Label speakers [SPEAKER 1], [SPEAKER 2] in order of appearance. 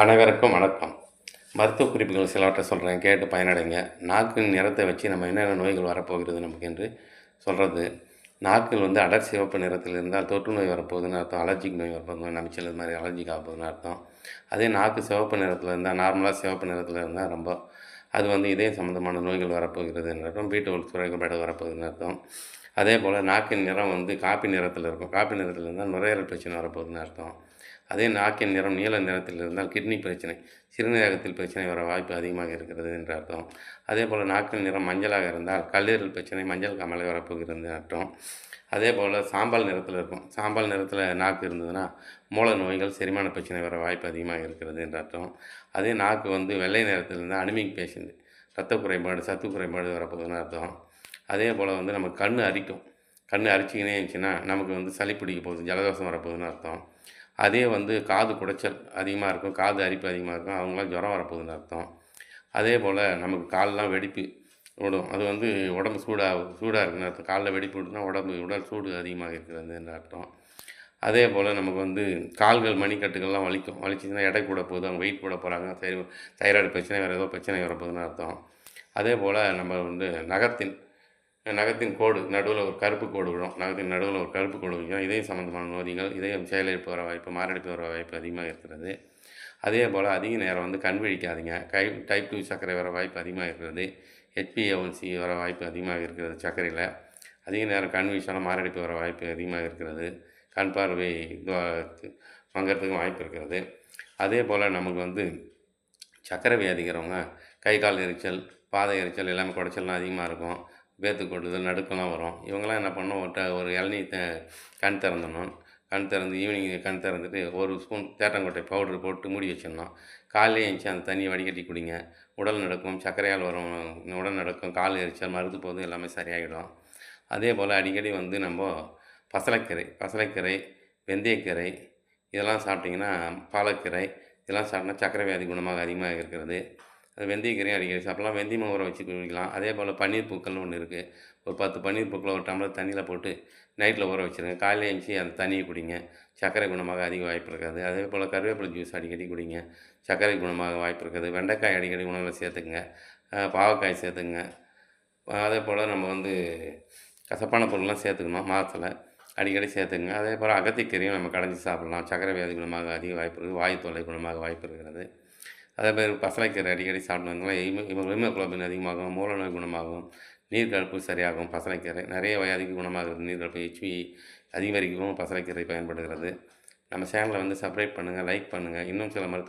[SPEAKER 1] அனைவருக்கும் வணக்கம். மருத்துவ குறிப்புகள் சிலவற்றை சொல்கிறேன், கேட்டு பயனடைங்க. நாக்கின் நிறத்தை வச்சு நம்ம என்னென்ன நோய்கள் வரப்போகிறது நமக்கு என்று சொல்கிறது. நாக்கில் அடர் சிவப்பு நிறத்தில் இருந்தால் தொற்று நோய் வரப்போகுதுன்னு அர்த்தம். அலர்ஜிக் நோய் வரப்போகுது, நமைச்சல் இது மாதிரி அலர்ஜிக் ஆகப்போகுதுன்னு அர்த்தம். அதே நாக்கு சிவப்பு நிறத்தில் இருந்தால், நார்மலாக சிவப்பு நிறத்தில் இருந்தால் அது இதய சம்மந்தமான நோய்கள் வரப்போகிறதுன்னு அர்த்தம். பீட்டோல் குறைபாடு வரப்போகுதுன்னு அர்த்தம். அதே போல் நாக்கின் நிறம் காப்பி நிறத்தில் இருக்கும். காப்பி நிறத்தில் இருந்தால் நுரையீரல் பிரச்சனை வரப்போகுதுன்னு அர்த்தம். அதே நாக்கின் நிறம் நீல நிறத்தில் இருந்தால் கிட்னி பிரச்சனை, சிறுநீரகத்தில் பிரச்சனை வர வாய்ப்பு அதிகமாக இருக்கிறது என்று அர்த்தம். அதே போல் நாக்கின் நிறம் மஞ்சளாக இருந்தால் கல்லீரல் பிரச்சனை, மஞ்சள் காமாலை வரப்போகிறது அர்த்தம். அதே போல் சாம்பல் நிறத்தில் இருக்கும். சாம்பல் நிறத்தில் நாக்கு இருந்ததுன்னா மூல நோய்கள், செரிமான பிரச்சனை வர வாய்ப்பு அதிகமாக இருக்கிறது என்று அர்த்தம். அதே நாக்கு வெள்ளை நிறத்தில் இருந்தால் அனிமிக் பேஷண்ட், ரத்த குறைபாடு, சத்து குறைபாடு வரப்போகுதுன்னு அர்த்தம். அதே போல் நம்ம கண் அரிக்கும். கண் அரிச்சிக்கினே இருந்துச்சுன்னா நமக்கு சளி பிடிக்க போகுது, ஜலதோஷம் வரப்போகுதுன்னு அர்த்தம். அதே காது குடைச்சல் அதிகமாக இருக்கும், காது அரிப்பு அதிகமாக இருக்கும், அவங்களாம் ஜுரம் வரப்போகுதுன்னு அர்த்தம். அதே போல் நமக்கு கால்லாம் வெடிப்பு விடும், அது உடம்பு சூடாக இருக்குன்னு அர்த்தம். காலில் வெடிப்பு விடுனா உடல் சூடு அதிகமாக இருக்கிறதுன்னு அர்த்தம். அதே போல் நமக்கு கால்கள் மணிக்கட்டுகள்லாம் வலிச்சிச்சுன்னா எடை கூட போகுது, அவங்க வெயிட் கூட போகிறாங்க, தைராய்டு பிரச்சனை, வேறு ஏதோ பிரச்சனை வரப்போகுதுன்னு அர்த்தம். அதே போல் நம்ம நகத்தின் கோடு நடுவில் ஒரு கருப்பு கோடு விடும். நகத்தின் நடுவில் ஒரு கருப்பு கோடு விடும். இதயம் சம்மந்தமான நோய்கள், இதயம் செயலிழப்பு வர வாய்ப்பு, மாரடைப்பு வர வாய்ப்பு அதிகமாக இருக்கிறது. அதே போல் அதிக நேரம் கண் விழிக்காதீங்க. டைப் 2 சர்க்கரை வர வாய்ப்பு அதிகமாக இருக்கிறது. HbA1c வர வாய்ப்பு அதிகமாக இருக்கிறது. சர்க்கரையில் அதிக நேரம் கண் வீழ்ச்சாலும் மாரடைப்பு வர வாய்ப்பு அதிகமாக இருக்கிறது. கண் பார்வை மங்கிறதுக்கு வாய்ப்பு இருக்கிறது. அதே போல் நமக்கு சர்க்கரை வியாதிக்கிறவங்க கை கால் எரிச்சல், பாதை எரிச்சல், எல்லாமே குடைச்சல்லாம் அதிகமாக இருக்கும். வேர்த்து கொட்டுதல், நடுக்கெல்லாம் வரும். இவங்கெல்லாம் என்ன பண்ணணும், ஒரு இளநீ கண் திறந்துடணும். கண் திறந்து ஈவினிங் கண் திறந்துட்டு ஒரு ஸ்பூன் தேட்டங்கொட்டை பவுட்ரு போட்டு மூடி வச்சிடணும். காலையிலே எழுந்துச்சி அந்த தண்ணியை வடிகட்டி குடிங்க. உடல் நடுக்கம், சர்க்கரையால் வரும் உடல் நடுக்கம், கால் எரிச்சல், மருது போது எல்லாமே சரியாகிடும். அதே போல் அடிக்கடி நம்ம பசலைக்கீரை, வெந்தயக்கீரை இதெல்லாம் சாப்பிட்டிங்கன்னா, பாலக்கீரை இதெல்லாம் சாப்பிட்டா சர்க்கரை வியாதி குணமாக அதிகமாக இருக்கிறது. அது வெந்தயக்கீரையும் அடிக்கடி சாப்பிட்லாம். வெந்தயமும் ஊற வச்சு குடிக்கலாம். அதே போல் பன்னீர் பூக்கள்னு ஒன்று இருக்குது. ஒரு 10 பன்னீர் பூக்களை ஒரு டம்ளர் தண்ணியில் போட்டு நைட்டில் ஊற வச்சுருங்க. காலையில் எழுந்துச்சி அந்த தண்ணியை குடிங்க. சர்க்கரை குணமாக அதிக வாய்ப்பு இருக்காது. அதே போல் கருவேப்பிலை ஜூஸ் அடிக்கடி குடிங்க. சர்க்கரை குணமாக வாய்ப்பு இருக்குது. வெண்டைக்காய் அடிக்கடி உணவில் சேர்த்துக்குங்க. பாவக்காய் சேர்த்துக்குங்க. அதே போல் நம்ம கசப்பான பொருள்லாம் சேர்த்துக்கணும். மாதத்தில் அடிக்கடி சேர்த்துக்குங்க. அதே போல் அகத்திக்கீரையும் நம்ம கடைஞ்சி சாப்பிட்லாம். சர்க்கரை வியாதி குணமாக அதிக வாய்ப்பு இருக்குது. வாயு தொல்லை குணமாக வாய்ப்பு இருக்கிறது. அதே மாதிரி பசலைக்கீரை அடிக்கடி சாப்பிட்டு வந்தாலும் ஹீமோகுளோபின் அதிகமாகும், மூல நோய் குணமாகும், நீர்க்கடுப்பு சரியாகும். பசலைக்கீரை நிறைய வியாதிக்கு குணமாகிறது. நீர்க்கடுப்பு, HB அதிகரிக்கவும் பசலைக்கீரை பயன்படுகிறது. நம்ம சேனலை சப்ஸ்கிரைப் பண்ணுங்கள், லைக் பண்ணுங்கள். இன்னும் சில மருத்துவ